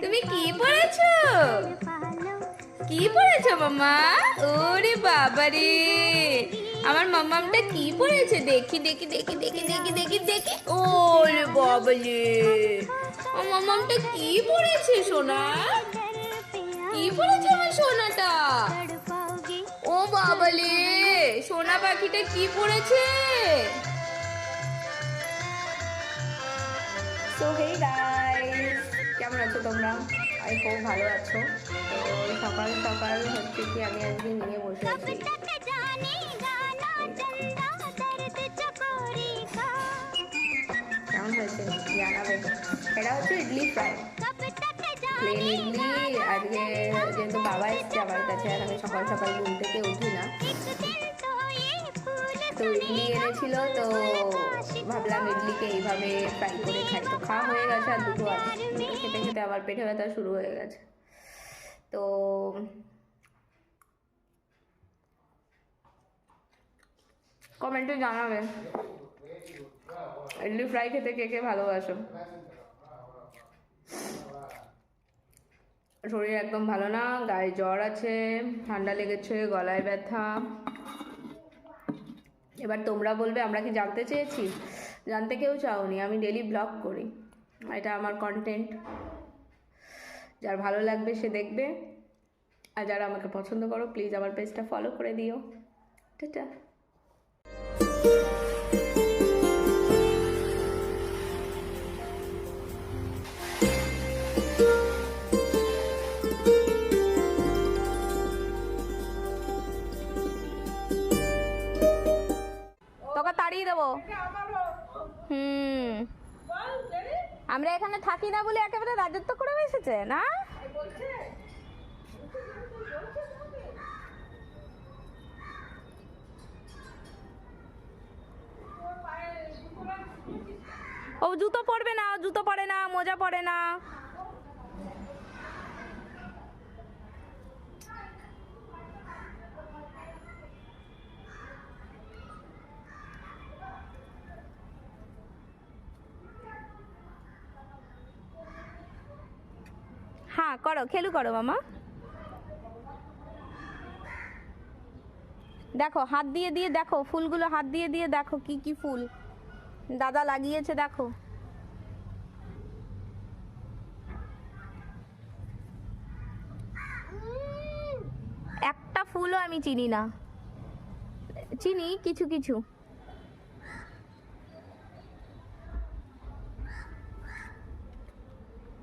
তুমি কি পড়েছো? কি পড়েছো মামা? ওরে বাবা রে, আমার মামামটা কি পড়েছে? দেখি দেখি দেখি দেখি দেখি দেখি দেখি। ওরে বাবা রে, আমার মামামটা কি পড়েছে সোনা? কি পড়েছে আমার সোনাটা? ও বাবা রে, সোনা পাখিটা কি পড়েছে? সো হে গাইস, কেমন আছো তোমরা? আই হোপ ভালো আছো। তো সকাল সকাল হচ্ছে কি আমি আজকে নিয়ে বসে আছি। কেমন হয়েছে জানাবে। এটা হচ্ছে ইডলি ফ্রাই, প্লেন ইডলি। আজকে যেহেতু বাবা এসছে আমার কাছে, আর আমি সকাল সকাল ঘুম থেকে উঠি না, তো ইডলি এনেছিল, তো ভাবলাম ইডলিকে এইভাবে ফ্রাই করে খাই। তো খাওয়া হয়ে গেছে, আর দুটো আছে, খেতে খেতে আবার পেটে ব্যথা শুরু হয়ে গেছে। তো কমেন্টে জানাবে ইডলি ফ্রাই খেতে কে কে ভালোবাসো। শরীর একদম ভালো না, গায়ে জ্বর আছে, ঠান্ডা লেগেছে, গলায় ব্যথা। এবার তোমরা বলবে আমরা কি জানতে চেয়েছি? জানতে কেউ চাওনি, আমি ডেলি ব্লগ করি, এটা আমার কন্টেন্ট। যার ভালো লাগবে সে দেখবে, আর যারা আমাকে পছন্দ করো প্লিজ আমার পেজটা ফলো করে দিও। টাটা। তোকে তাড়িয়ে দেবো। আমরা এখানে থাকি না বলে একেবারে রাজত্ব করে বসেছে না। ও জুতো পরবে না, জুতো পরে না, মোজা পরে না। হ্যাঁ করো, খেলু করো মামা। দেখো হাত দিয়ে দিয়ে দেখো ফুলগুলো, হাত দিয়ে দিয়ে দেখো কি কি ফুল দাদা লাগিয়েছে দেখো। একটা ফুলও আমি চিনি না, চিনি কিছু কিছু।